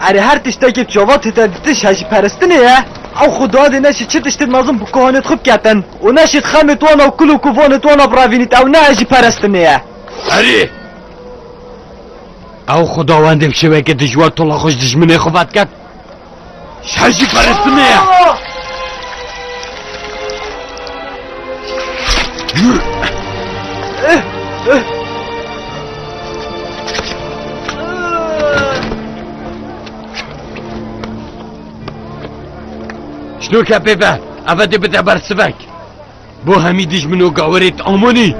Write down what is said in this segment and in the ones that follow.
اره هر تشتاکی جوات تدیدش هشی پرستنه او خدا دی نشید چه تشتید مازم بکوهانت خوب کتن و نشید خمت وانا و کلو کوفانت وانا براوینید او نه هشی پرستنه اره او خداوندم شوه که دجوار طلا خوش دجمنه خوبت کد هشی پرستنه شنو که ببه اوه بده برسوک بو همی دجمنو گاورت آمونی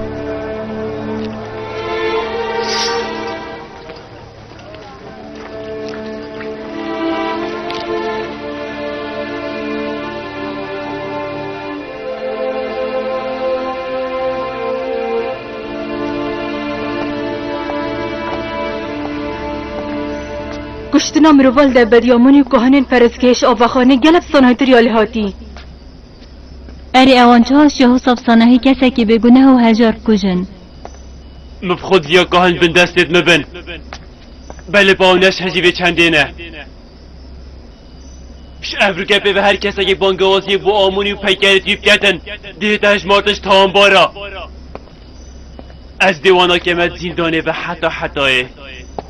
گشتنا مروال در بدیامونی و کهانین پرسکش آوخانه گلب سانهای تریالی هاتی اری اوانچهاش یهو صف سانهی کسی که بگونه و هجار کجن مبخود زیا کهان بن دستت مبن بله با اونش هجیب چندینه پیش افرو گپه به هر کسی که بانگوازی بو آمونی و پیکر دیب کردن دیه مارتش تاهم بارا از دیوانا کمت زیندانه و حتایه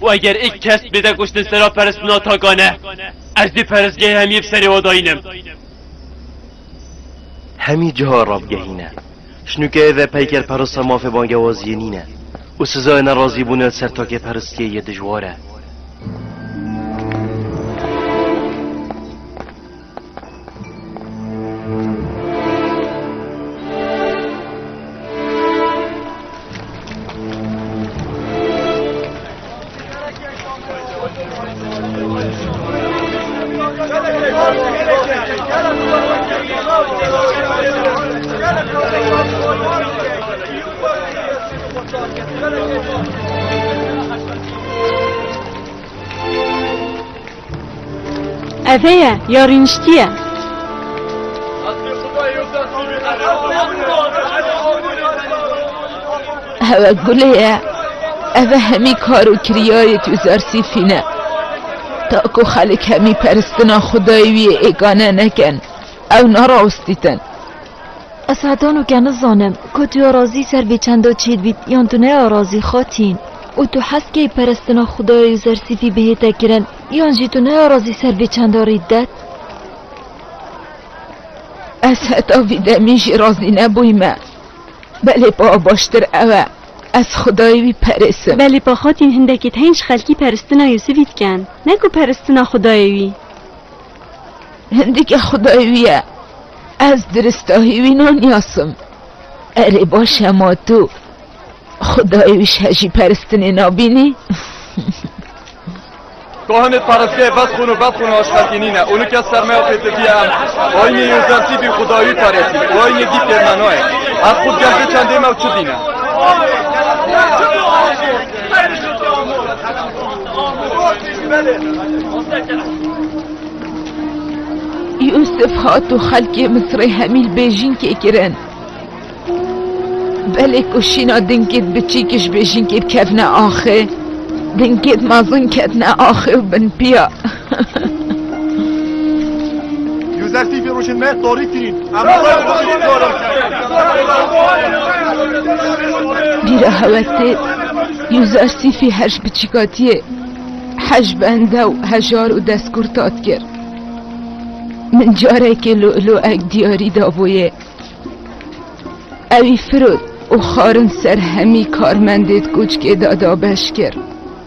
و اگر ایک کس بده گشتن سرا پرستنا تاگانه از دی پرستگه همی بسری واداینم همی جها راب گهینه شنو که اوه پیکر پرست ماف بانگوازی نینه و سزای نرازی بونه سر تا که پرستگه یه دجواره اوه یارینشتیه اوه گله اوه همی کارو کریای تو زرسیفینه تا که خلق همی پرستنا خدایوی ایگانه نکن او ناراستیتن اسعدانو کنه زانم که تو آرازی سر به چندا چید بید یان تو نه آرازی خاتین و تو حس که پرستنا خدای زرسیفی بهتا کرن یان جی تو نه آرازی سر به چندا ریدت از حتا ویدمیش رازی نبویمه بله با باشتر اوه از خدایوی پرسم بله با خاتین هندکت هنش خلکی پرستنا یوسفیت کن نگو پرستنا خدایوی هندی که خدایویه از درستاهیوی نانیاسم اره باشه ما تو خدایویش هجی پرستنی نابینی کهانت پرسته بس خونو آشخلگینینه اونو که از سرمه آقیتگی هم آینه یوزرسی بی خدایی پرستی و آینه گی پرمنوه از خود گلده چنده موچو دینه یوسف ها تو خلق مصر همیل بیجین که کرن بله کشینا دنکت بچی کش بیجین که بکفنه آخه دنکت مازن کتنه آخه و بن پیا یوزرسی بی روشن مرد داری کرین بیره هوته یوزرسی فی هش بچیکاتیه حج بنده و هجار و دستگور تاد کرد من جاره که لولو اک دیاری دابویه اوی فرود و خارن سر همی کارمندت کوچکه دادا بشکر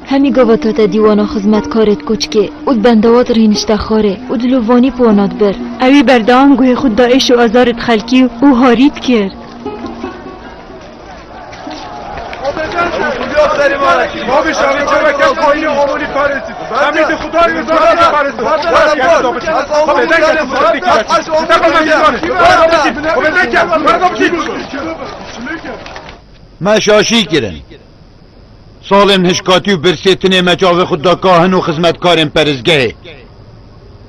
همی گواتات دیوانا خدمتکارت کوچکه او بندوات رینشته خاره او دلووانی پوانات بر اوی بردان گوه خود داعش و آزارت خلکی و هارید کرد ما بشامی چرا که پایین آمونی پرستید همین خدای وزارت ما شاشی کرن سالم هشکاتی و برسیتنه مجاوه خدا کاهن و خدمتکارم پرزگه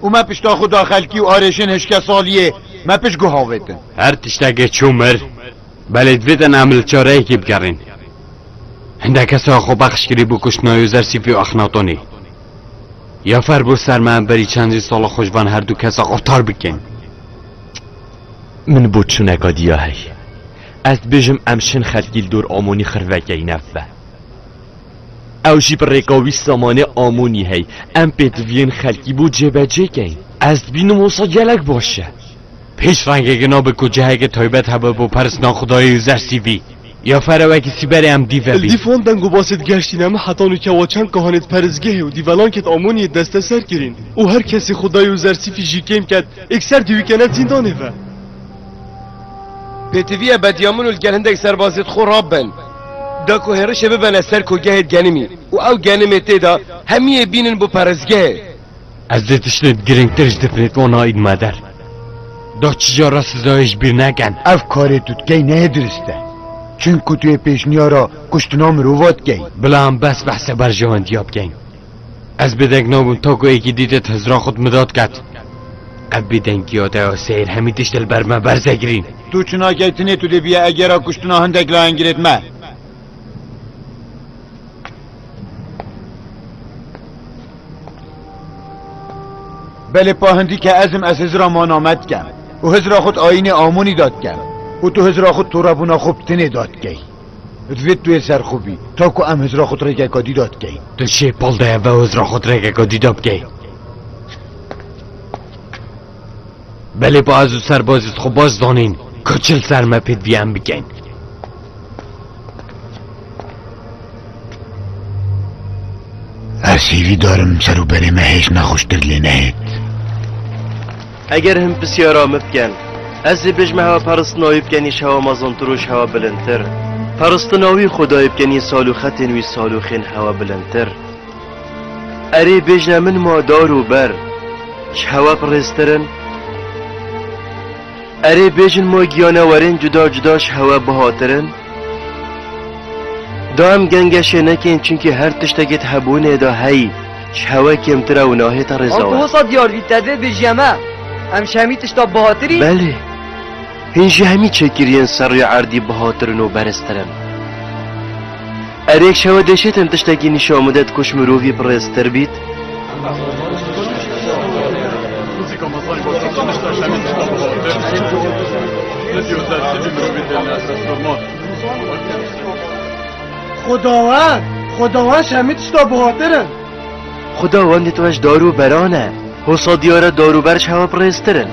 و ما پشتا خدا خلکی و آرشن هشکا سالیه ما پش گوهاویتن هر تشتاگه چومر بلد ویدن عمل چاره که بگرین هنده کسا خو بخش کری بو کشنای زرسی فی اخناتونی یا فر بو سر من بری چندی سال خوشبان هر دو کسا قطار بکن. من بود چون اگادیا هی از بجم امشن خلقیل دور آمونی خروگی نفه او جیب رقاوی سامانه آمونی هی ام پیتوین خلقی بود جبه جگین از بینو موسا گلک باشه پیش رنگ گنا به کجه که تایبت هبه با پرسنا خدای یوزر سیوی یا فروکی سیبری هم دیوه بی الدیفان دنگو باسد گشتین همه حتانو که واچن کهانت پرزگه و دیولان کت آمونی دسته سر کرین و هر کسی خدای یوزر سیفی جیکیم کد اکسر دیوی کنه زندانه و پیتویه بدیامون الگلندک سربازت خوراب بن داکو هرشه ببن از سر کجهت گنمی و او گنمی تیدا همیه بینن با پرزگه از دیتشنت گرنگترش دفنت وانا اید مادر دا چجارا سزایش بیر نگن اف کاری توت گی نه درسته چون توی پیشنیارا کشتنام روات گی بلا هم بس بحث بر جواندیاب گین از بدنگ نابون تاکو ایکی دیدت هزرا خود مداد کد اب بدنگی آده و سیر همی دشتل بر من برزگرین تو چنا گیتنی تو دی بیا اگرا کشتنا هندگ لانگیرت ما بله پاهندی که ازم از هزرا ما نامد کم و هزرا خود آین آمونی داد کم و تو هزرا خود تو رابونا خوب تنه داد گی دوید توی سر خوبی تا که ام هزرا خود رگه کادی داد گی تو شه پال ده و هزرا خود رگه کادی داد گی بله با ازو سربازیت خوب باز دانین کچل سرمه پید بیم بگین اسیوی دارم سرو بری مهش نخوشتر لینهید اگر هم بسیارا مبکن از بجمه هوا پرستناوی بکنیش هوا مازانتروش هوا بلندتر پرستناوی خدای بکنی سالوختن وی سالوخین هوا بلندتر اری بجنه من ما دارو بر چه هوا پرسترن اری بجن ما گیانه ورین جدا جداش هوا بهاترن دام گنگشه نکن چونکه هر تشتگت هبونه دا هی چه هوا کمتره و ناهی تا رزاوه آنکو حسا دیار بیتده بجیمه هم شمیتش تا بهاتری؟ بله هنجی همی چکرین سر یا عردی بهاترن و برسترن اریک شوا دشتن تشتگی نشامدت کش مروفی پرستر بید خداوند شمیتش تا بهاترن خداوند توش دارو برانه حسا دیاره دارو برش هوا پرسترن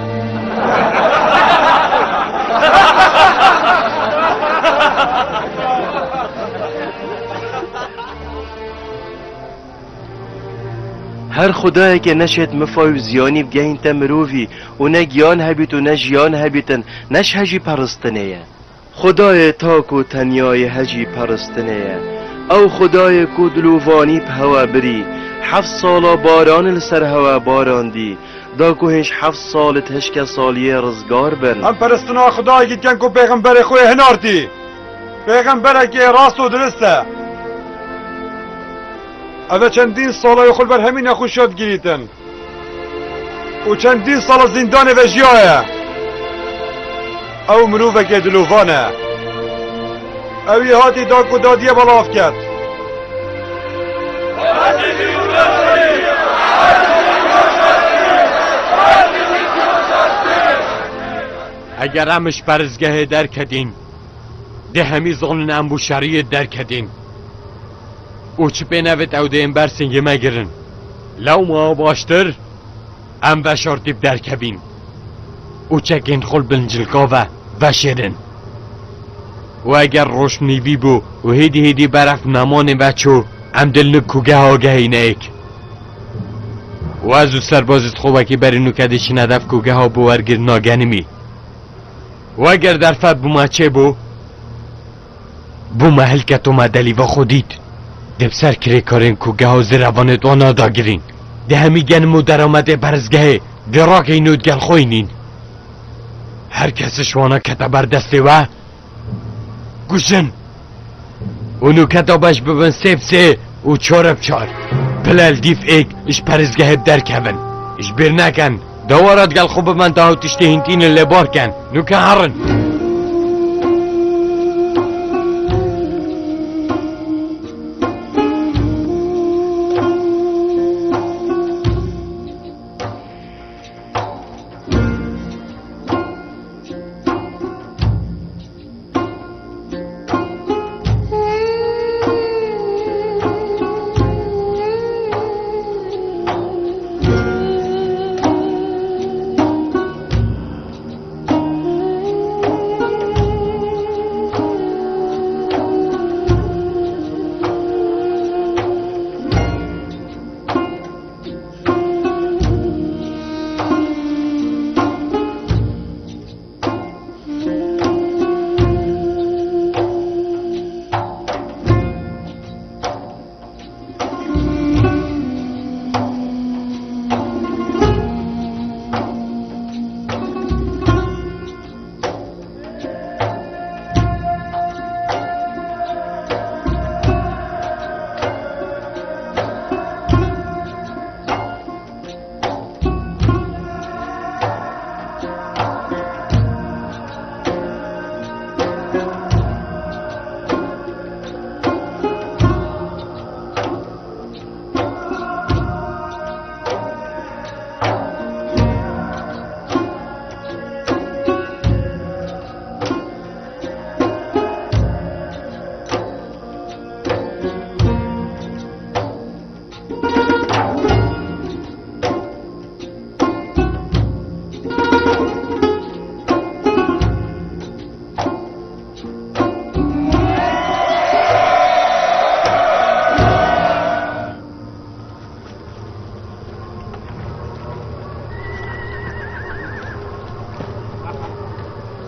هر خدایی که نشد مفای و زیانی بگهین تمروفی و نه گیان هبیت و نه جیان هبیتن نش هجی پرستنه خدای تاک و تنیای هجی پرستنه او خدای کو دلووانی به هوا بری 7 سالا باران لسر هوا باراندی دا کو هنش 7 سالت هشک سالیه رزگار بن هم پرستنا خدای گیتکن کو پیغمبر خوی هناردی پیغمبر که راست و درسته اوه چندین سالای خود بر همین نخوش شد گیریتن و چندین سال زندان و جیاه او مروفه که دلوفانه اوی هاتی داک و دادیه بلاف کرد اگر همش پرزگه در کدین ده همی ظلن انبوشاری در کدین او چی پینوید او ده این برسنگی مگرن لو ما باشتر هم و شارتیب در کبین او چکین خل بلنجلکا و شیرن و اگر روش نیوی بو و هیدی برف نمان بچو هم دل نکوگه آگهی نیک و از او سربازت خوبه که بری نکدش ندف کوگه ها بو ورگر ناگنمی و اگر در فد بو مچه بو محل که تو مدلی و خودید دب سر کری کارین کوگه ها زیروانت و ناداگرین ده همی گنمو در آمده برزگه دراک اینود گل خوینین هر کسش وانا کتا بر دسته و گوشن اونو کتابش ببن سه و 4 پلال دیف ایک اش پرزگه در کبن اش بیر نکن دوارات گل خوب من داو تشتی هنتین لبار کن نو که هرن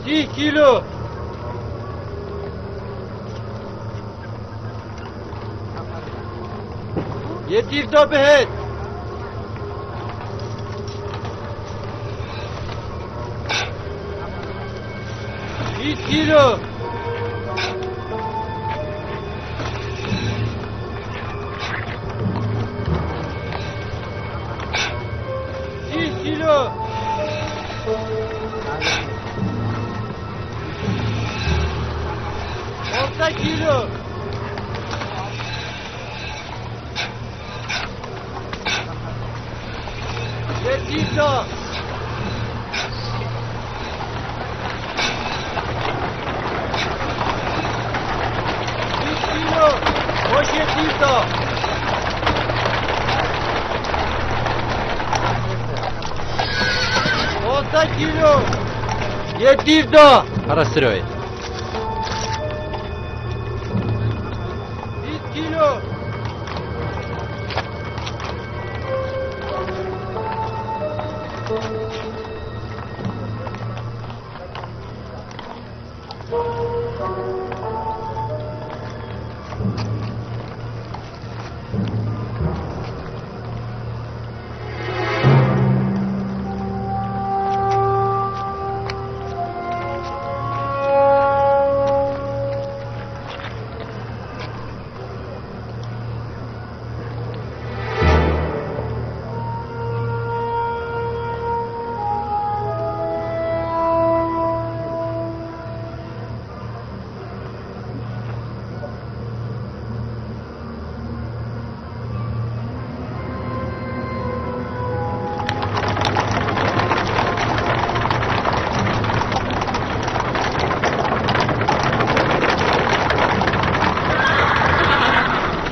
30 کیلو. یه دیو دا بهت. 20 کیلو. 30 کیلو. 15 کیلو. 10 تا. 20 کیلو. باشه 10 تا. 15 کیلو. یه دیو دا. پرستروی 20 کیلو.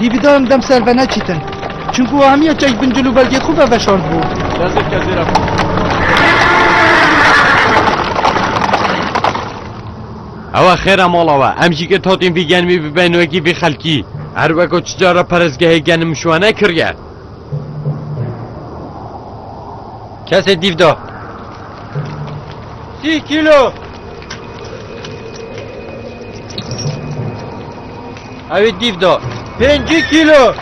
دیویدان دم سر و نچیتن چونکه و همیه چک بن جلو بلگه خوبه و شارد بود. دست کسی رفت. او خیر مالاوه امشی که تاتین بی گنمی ببینوگی بی خلکی هر وکو چجارا پرزگه گنم شوانه کریه. کسی دیو دا. 30 کیلو. اوی دیو دا. 5 کیلو.